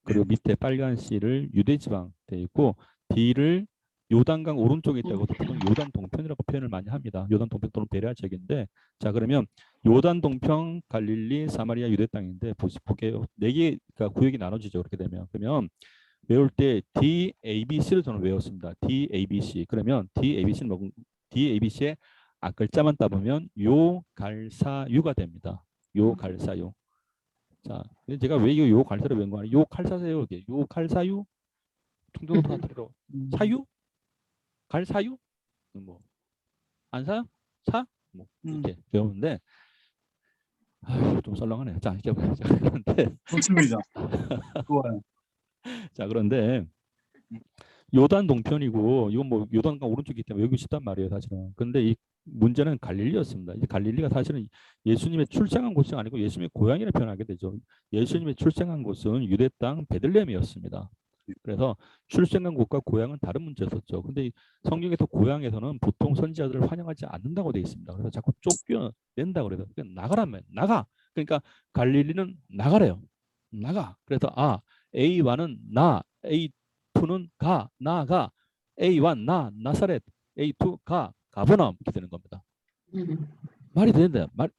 Speaker 1: 그리고 밑에 빨간 C를 유대지방 되어 있고 D를 요단강 오른쪽에 있다고 보통 요단 동편이라고 표현을 많이 합니다. 요단 동편 또는 베레아 지역인데 자 그러면 요단 동편, 갈릴리, 사마리아, 유대 땅인데 보게요. 4개가 구역이 나눠지죠. 그렇게 되면 그러면 외울 때 D, A, B, C를 저는 외웠습니다. D, A, B, C. 그러면 D, A, B, C는 뭐 D, A, B, C의 앞글자만 따보면 요, 갈, 사, 유가 됩니다. 요, 갈, 사, 유. 자, 제가 왜 요, 갈, 사를 외운 거 아니에요? 요, 갈, 사, 유 이렇게 요, 갈, 사, 유 충동도 사투리로 사유, 갈, 사유 뭐 안 사요? 사? 뭐 이렇게 배우는데 좀 썰렁하네요. 자, 이렇게 그런데
Speaker 2: 좋습니다. 좋아요.
Speaker 1: 자, 그런데 요단 동편이고 이건 뭐 요단강 오른쪽이기 때문에 외우기 쉽단 말이에요, 사실은. 그런데 이 문제는 갈릴리였습니다. 이 갈릴리가 사실은 예수님의 출생한 곳이 아니고 예수님의 고향이라 표현하게 되죠. 예수님의 출생한 곳은 유대 땅 베들레헴이었습니다. 그래서 출생한 곳과 고향은 다른 문제였었죠. 근데 성경에서 고향에서는 보통 선지자들을 환영하지 않는다고 되어 있습니다. 그래서 자꾸 쫓겨낸다고 그래서 나가라면 나가. 그러니까 갈릴리는 나가래요. 나가. 그래서 A1은 나, A2는 가, 나가. A1 나, 나사렛. A2 가, 가버나움 이렇게 되는 겁니다. 말이 되는데 말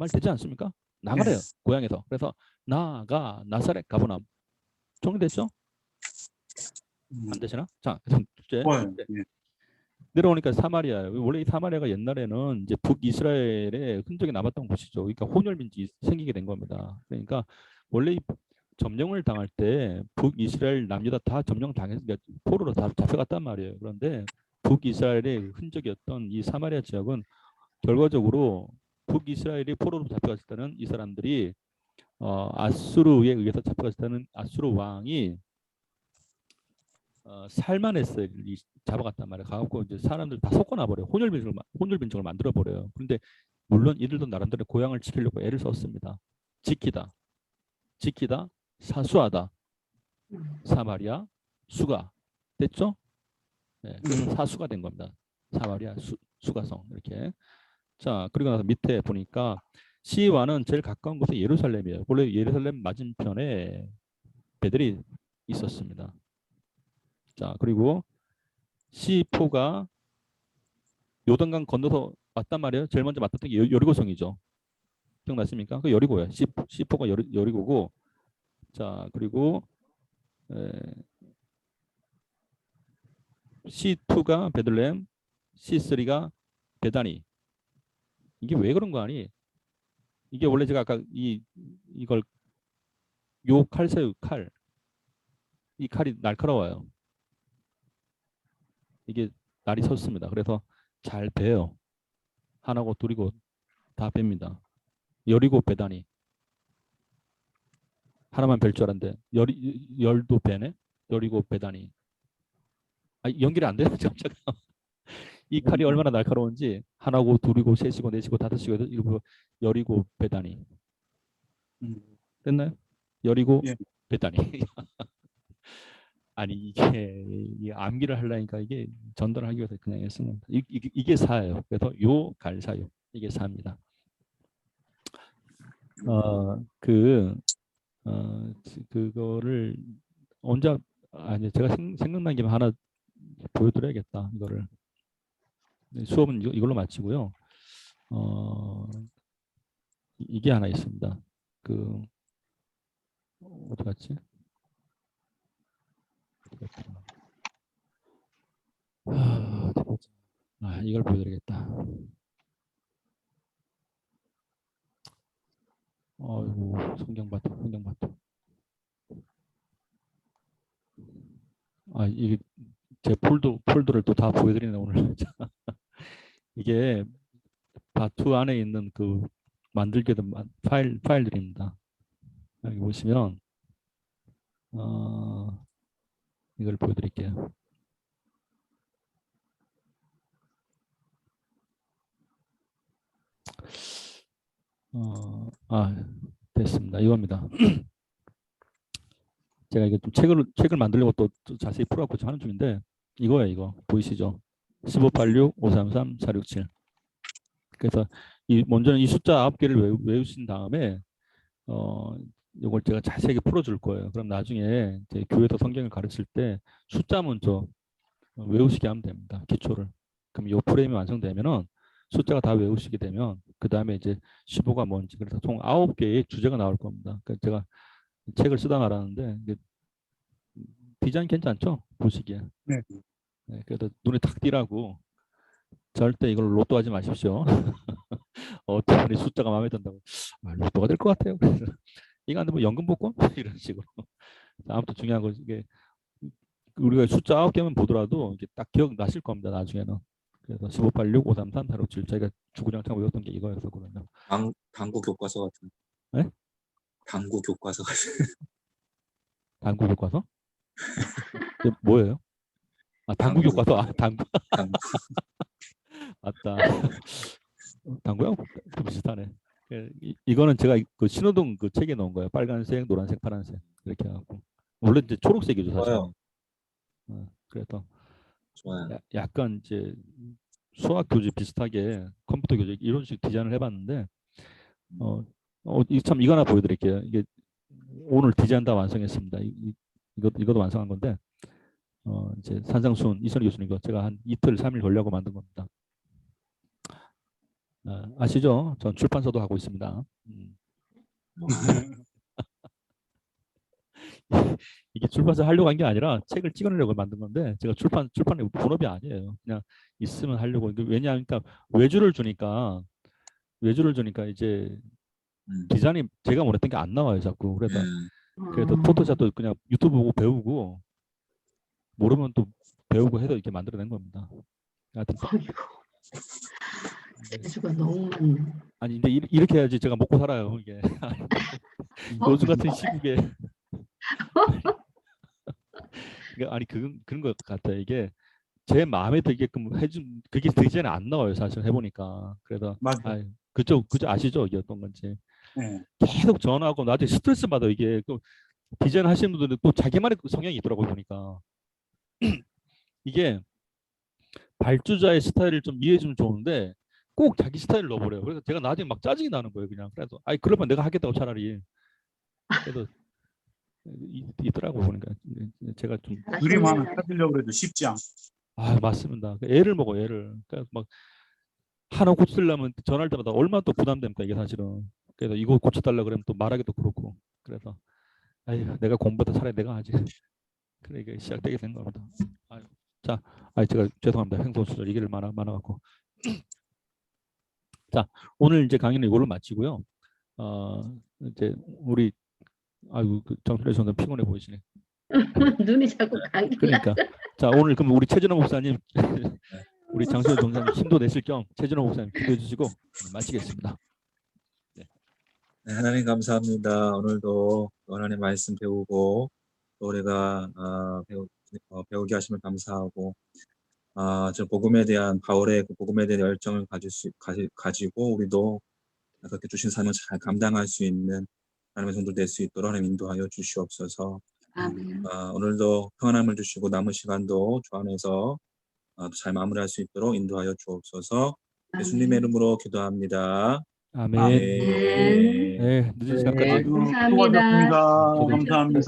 Speaker 1: 되지 않습니까? 나가래요. 고향에서. 그래서 나가, 나사렛, 가버나움. 정리됐죠? 안 되시나? 자, 둘째. 내려오니까 사마리아예요. 원래 이 사마리아가 옛날에는 이제 북이스라엘의 흔적이 남았던 곳이죠. 그러니까 혼혈민족이 생기게 된 겁니다. 그러니까 원래 점령을 당할 때 북이스라엘 남유다 다 점령당해서 포로로 다 잡혀갔단 말이에요. 그런데 북이스라엘의 흔적이었던 이 사마리아 지역은 결과적으로 북이스라엘이 포로로 잡혀갔을 때는 이 사람들이 아수르에 의해서 잡혀갔을 때는 아수르 왕이 살만했어요. 잡아갔단 말이에요. 가갖고 이제 사람들 다 섞어놔 버려요. 혼혈빈족을 만들어 버려요. 그런데 물론 이들도 나름대로 고향을 지키려고 애를 썼습니다. 지키다, 사수하다, 사마리아, 수가 됐죠? 네, 그래서 사수가 된 겁니다. 사마리아, 수가성 이렇게. 자, 그리고 나서 밑에 보니까 C와는 제일 가까운 곳이 예루살렘이에요. 원래 예루살렘 맞은편에 배들이 있었습니다. 자, 그리고 C4가 요단강 건너서 왔단 말이에요. 제일 먼저 맡았던 게 여리고성이죠. 기억나십니까? 그 여리고예요. C4가 여리고고. 자, 그리고 C2가 베들레헴, C3가 베다니. 이게 왜 그런 거 아니? 이게 원래 제가 아까 이걸 요 칼세요, 칼. 이 칼이 날카로워요. 이게 날이 섰습니다. 그래서 잘 베요. 하나고 둘이고 다 뺍니다. 열이고 베다니. 하나만 뵐 줄 알았는데 열도 베네. 열이고 베다니. 연결이 안 돼요. 잠깐. 이 칼이 얼마나 날카로운지 하나고 둘이고 셋이고 넷이고 다섯이고 일곱 열이고 베다니. 됐나요? 열이고
Speaker 2: 예.
Speaker 1: 베다니. 아니 이게 암기를 하려니까 이게 전달하기 위해서 그냥 했습니다. 이게 사예요. 그래서 요 갈사요. 이게 사입니다. 그거를 언제 아니 제가 생각난 김에 하나 보여드려야겠다. 이거를 수업은 이걸로 마치고요. 이게 하나 있습니다. 어디 갔지? 이걸 보여드리겠다. 성경바토. 이게 제 폴더를 또 다 보여드리네 오늘. 이게 바투 안에 있는 그 만들게 된 파일들입니다. 여기 보시면 이걸 보여드릴게요. 됐습니다. 이겁니다. 제가 이게 좀 책을 만들려고 또 자세히 풀어갖고 하는 중인데 이거예요. 이거 보이시죠? 1586, 533, 467. 그래서 먼저는 이 숫자 9개를 외우신 다음에 이걸 제가 자세하게 풀어줄 거예요. 그럼 나중에 이제 교회에서 성경을 가르칠 때 숫자 먼저 외우시게 하면 됩니다. 기초를. 그럼 이 프레임이 완성되면은 숫자가 다 외우시게 되면 그 다음에 이제 15가 뭔지 그래서 총 9개의 주제가 나올 겁니다. 그러니까 제가 책을 쓰다 말았는데 디자인 괜찮죠? 보시기에.
Speaker 2: 네.
Speaker 1: 네, 그래도 눈에 탁 띄라고 절대 이걸 로또 하지 마십시오. 어떤 분이 숫자가 마음에 든다고 로또가 될 것 같아요. 그래서 이거 안 되면 연금 복권 이런 식으로. 아무튼 중요한 건 이게 우리가 숫자 9개만 보더라도 이게 딱 기억나실 겁니다. 나중에는. 그래서 1586, 533, 467 저희가 주구장창 외웠던 게 이거였었거든요.
Speaker 4: 당구 교과서 같은.
Speaker 1: 네?
Speaker 4: 당구 교과서 같은.
Speaker 1: 당구 교과서? 뭐예요? 당구 교과서. 당구. 맞다. 당구야? 비슷하네. 이거는 제가 그 신호등 그 책에 넣은 거예요. 빨간색, 노란색, 파란색 이렇게 해갖고. 원래 이제 초록색이죠 사실. 그래서
Speaker 4: 좋아요.
Speaker 1: 약간 이제 수학 교재 비슷하게 컴퓨터 교재 이런 식 디자인을 해봤는데 참 이거 하나 보여드릴게요. 이게 오늘 디자인 다 완성했습니다. 이것도 완성한 건데 이제 산상순 이선희 교수님 거 제가 한 이틀 3일 걸려고 만든 겁니다. 아시죠? 전 출판사도 하고 있습니다. 이게 출판사 하려고 한 게 아니라 책을 찍어내려고 만든 건데 제가 출판의 본업이 아니에요. 그냥 있으면 하려고. 왜냐하면 외주를 주니까 이제 디자인이 제가 원했던 게 안 나와요 자꾸. 그래서 포토샵도 그냥 유튜브 보고 배우고 모르면 또 배우고 해서 이렇게 만들어낸 겁니다. 하여튼
Speaker 5: 재주가 너무 많네.
Speaker 1: 아니 근데 이렇게 해야지 제가 먹고 살아요 이게. 요즘 같은 시국에 그러니까 아니 그런 것 같아요. 이게 제 마음에 들게끔 해준 그게 디자인이 안 나와요. 사실 해보니까. 그래서
Speaker 2: 맞아요.
Speaker 1: 그죠 아시죠? 이게 어떤 건지.
Speaker 2: 네.
Speaker 1: 계속 전화하고 나중에 스트레스 받아. 이게 또 디자인 하시는 분들은 또 자기만의 성향이 있더라고요. 보니까 이게 발주자의 스타일을 좀 이해해 주면 좋은데 꼭 자기 스타일을 넣어버려요. 그래서 제가 나중에 막 짜증이 나는 거예요. 그냥. 그래서 아이 그러면 내가 하겠다고 차라리. 그래도 있더라고 보니까 제가 좀
Speaker 2: 그림 하나
Speaker 5: 잘하시네요.
Speaker 2: 찾으려고 해도 쉽지 않고.
Speaker 1: 맞습니다. 애를 먹어 애를. 그러니까 막 하나 고치려면 전화할 때마다 얼마나 또 부담됩니까 이게 사실은. 그래서 이거 고쳐달라 그러면 또 말하기도 그렇고. 그래서 아유 내가 공부다 차라리 내가 하지. 그래 이게 시작되게 된 겁니다. 아유, 자, 제가 죄송합니다. 횡설수설 얘기를 많아갖고. 자, 오늘 이제 강의는 이걸로 마치고요. 이제 우리 정철래 선생 피곤해 보이시네.
Speaker 5: 눈이 자꾸 감기.
Speaker 1: 그러니까 자 오늘 그럼 우리 최진호 목사님, 우리 장철래 전사님 힘도 내실 겸 최진호 목사님 기도해 주시고 마치겠습니다.
Speaker 4: 네, 하나님 감사합니다. 오늘도 하나님 말씀 배우고 또 우리가 배우게 하심을 감사하고 저 복음에 대한 바울의 그 복음에 대한 열정을 가지고 우리도 그렇게 주신 삶을 잘 감당할 수 있는 하나님의 성도들 될 수 있도록 하나님 인도하여 주시옵소서.
Speaker 5: 아멘.
Speaker 4: 오늘도 평안함을 주시고 남은 시간도 주 안에서 잘 마무리할 수 있도록 인도하여 주옵소서. 예수님의 이름으로 기도합니다.
Speaker 1: 아멘.
Speaker 5: 아멘.
Speaker 1: 네, 늦은 시간까지
Speaker 2: 아주
Speaker 5: 감사합니다.
Speaker 2: 수고하셨습니다.
Speaker 1: 저도
Speaker 2: 감사합니다.